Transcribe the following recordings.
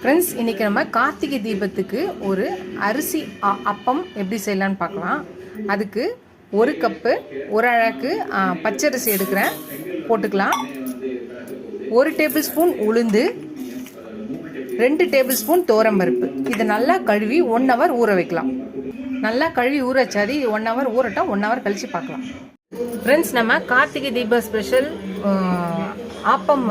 Friends, இன்றைக்கி நம்ம கார்த்திகை தீபத்துக்கு ஒரு அரிசி அப்பம் எப்படி செய்யலான்னு பார்க்கலாம். அதுக்கு ஒரு கப்பு ஒரு அழகு பச்சரிசி எடுக்கிறேன், போட்டுக்கலாம். 1 டேபிள் ஸ்பூன் உளுந்து, 2 டேபிள் ஸ்பூன் துவரம்பருப்பு. இதை நல்லா கழுவி 1 ஹவர் ஊற வைக்கலாம். நல்லா கழுவி ஊற வச்சாது 1 ஹவர் ஊறட்டும். 1 ஹவர் கழித்து பார்க்கலாம். ஃப்ரெண்ட்ஸ், நம்ம கார்த்திகை தீப ஸ்பெஷல் ஆப்பம்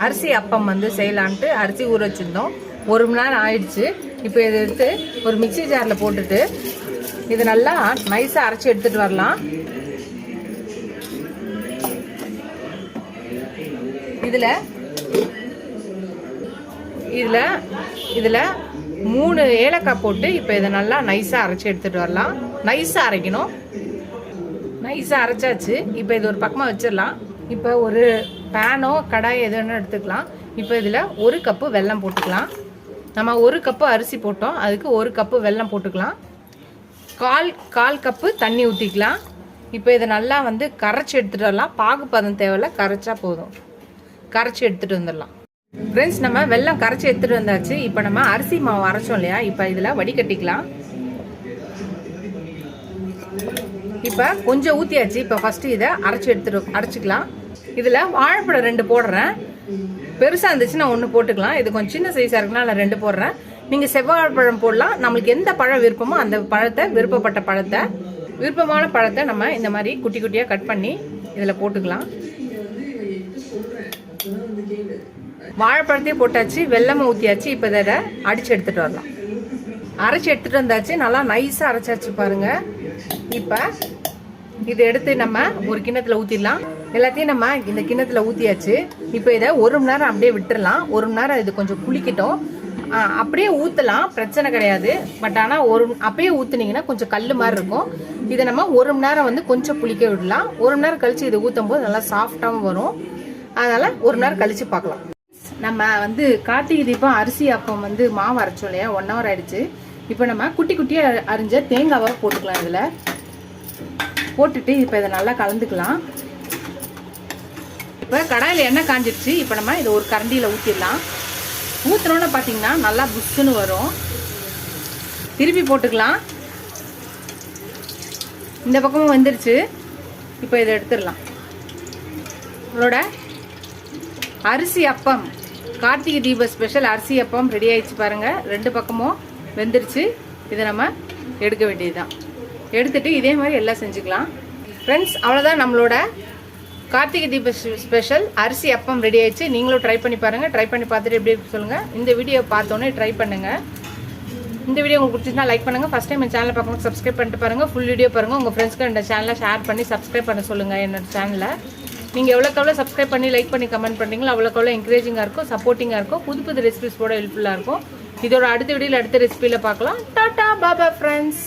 அரிசி அப்பம் செய்யலான்ட்டு அரிசி ஊற வச்சுருந்தோம். 1 மணி நேரம் ஆயிடுச்சு. இப்போ இதை எடுத்து ஒரு மிக்சி ஜாரில் போட்டுட்டு இதை நல்லா நைஸாக அரைச்சி எடுத்துகிட்டு வரலாம். இதில் 3 ஏலக்காய் போட்டு இப்போ இதை நல்லா நைஸாக அரைச்சி எடுத்துகிட்டு வரலாம். நைஸாக அரைக்கணும். நைஸாக அரைச்சாச்சு. இப்போ இது ஒரு பக்கமாக வச்சிடலாம். இப்போ ஒரு பேனோ கடாய் எது வேணும் எடுத்துக்கலாம். இப்போ இதில் 1 கப்பு வெல்லம் போட்டுக்கலாம். நம்ம 1 கப்பு அரிசி போட்டோம், அதுக்கு 1 கப்பு வெல்லம் போட்டுக்கலாம். கால் கப்பு தண்ணி ஊற்றிக்கலாம். இப்போ இதை நல்லா கரைச்சி எடுத்துகிட்டு வரலாம். பாகு பதம் தேவையில்ல, கரைச்சா போதும். கரைச்சி எடுத்துகிட்டு வந்துடலாம். ஃப்ரெண்ட்ஸ், நம்ம வெல்லம் கரைச்சி எடுத்துகிட்டு வந்தாச்சு. இப்போ நம்ம அரிசி மாவு அரைச்சோம் இல்லையா, இப்போ இதில் வடிகட்டிக்கலாம். இப்போ கொஞ்சம் ஊற்றியாச்சு. இப்போ ஃபஸ்ட்டு இதை அரைச்சிக்கலாம். இதில் வாழைப்பழம் 2 போடுறேன். பெருசாக இருந்துச்சுன்னா 1 போட்டுக்கலாம். இது கொஞ்சம் சின்ன சைஸாக இருக்குன்னா நான் 2 போடுறேன். நீங்கள் செவ்வாழைப்பழம் போடலாம். நம்மளுக்கு எந்த பழம் விருப்பமோ அந்த பழத்தை, விருப்பமான பழத்தை நம்ம இந்த மாதிரி குட்டி குட்டியாக கட் பண்ணி இதில் போட்டுக்கலாம். வாழைப்பழத்தையும் போட்டாச்சு, வெல்லமும் ஊற்றியாச்சு. இப்போ இதை அடித்து எடுத்துகிட்டு வரலாம். அரைச்சி எடுத்துகிட்டு வந்தாச்சு. நல்லா நைஸாக அரைச்சாச்சு பாருங்கள். இப்போ இதை எடுத்து நம்ம ஒரு கிண்ணத்தில் ஊற்றிடலாம். எல்லாத்தையும் நம்ம இந்த கிண்ணத்தில் ஊற்றியாச்சு. இப்போ இதை 1 மணி நேரம் அப்படியே விட்டுடலாம். 1 மணி நேரம் இது கொஞ்சம் புளிக்கட்டும். அப்படியே ஊற்றலாம், பிரச்சனை கிடையாது. பட் ஆனால் அப்படியே ஊற்றுனீங்கன்னா கொஞ்சம் கல் மாதிரி இருக்கும். இதை நம்ம 1 மணி நேரம் கொஞ்சம் புளிக்க விடலாம். 1 மணி நேரம் கழித்து இதை ஊற்றும் போது நல்லா சாஃப்டாகவும் வரும். அதனால் 1 மணி நேரம் கழித்து பார்க்கலாம். நம்ம கார்த்திகை தீபம் அரிசி அப்பம் மாவு அரைச்சோம் இல்லையா, 1 ஹவர் ஆயிடுச்சு. இப்போ நம்ம குட்டி குட்டியாக அரிஞ்ச தேங்காவை போட்டுக்கலாம். இதில் போட்டுட்டு இப்போ இதை நல்லா கலந்துக்கலாம். இப்போ கடாயில் எண்ணெய் காஞ்சிடுச்சு. இப்போ நம்ம இதை ஒரு கரண்டியில் ஊற்றிடலாம். ஊற்றினோன்னு பார்த்தீங்கன்னா நல்லா புஷ்ஷுன்னு வரும். திருப்பி போட்டுக்கலாம். இந்த பக்கமும் வந்துருச்சு. இப்போ இதை எடுத்துடலாம். நம்மளோட அரிசி அப்பம், கார்த்திகை தீப ஸ்பெஷல் அரிசி அப்பம் ரெடி ஆயிடுச்சு பாருங்கள். 2 பக்கமும் வெந்துருச்சு. இதை நம்ம எடுக்க வேண்டியதுதான். எடுத்துட்டு இதே மாதிரி எல்லாம் செஞ்சுக்கலாம். ஃப்ரெண்ட்ஸ், அவ்வளோதான் நம்மளோட கார்த்திகை தீப ஸ்பெஷல் அரிசி அப்பம் ரெடி ஆயிடுச்சு. நீங்களும் ட்ரை பண்ணி பாருங்கள். ட்ரை பண்ணி பார்த்துட்டு எப்படி இருக்கு சொல்லுங்கள். இந்த வீடியோ பார்த்தோன்னே ட்ரை பண்ணுங்கள். இந்த வீடியோ உங்களுக்கு பிடிச்சிருந்தா லைக் பண்ணுங்கள். ஃபஸ்ட் டைம் என் சேனலை பார்க்கணும், சப்ஸ்கிரைப் பண்ணிட்டு பாருங்கள். ஃபுல் வீடியோ பாருங்கள். உங்கள் ஃப்ரெண்ட்ஸ்க்கு இந்த சேனலை ஷேர் பண்ணி சப்ஸ்கிரைப் பண்ண சொல்லுங்கள். என்னோட சேனலை நீங்கள் எவ்வளோக்கு சப்ஸ்கிரைப் பண்ணி லைக் பண்ணி கமெண்ட் பண்ணுறீங்களோ அவ்வளோக்கு என்கரேஜிங்காக இருக்கும், சப்போர்ட்டிங்காக இருக்கும். புது ரெசிபிஸ் கூட ஹெல்ப்ஃபுல்லாக இருக்கும். இதோட அடுத்த வீடியோவில் அடுத்த ரெசிபியில் பார்க்கலாம். டாடா பாபா ஃப்ரெண்ட்ஸ்.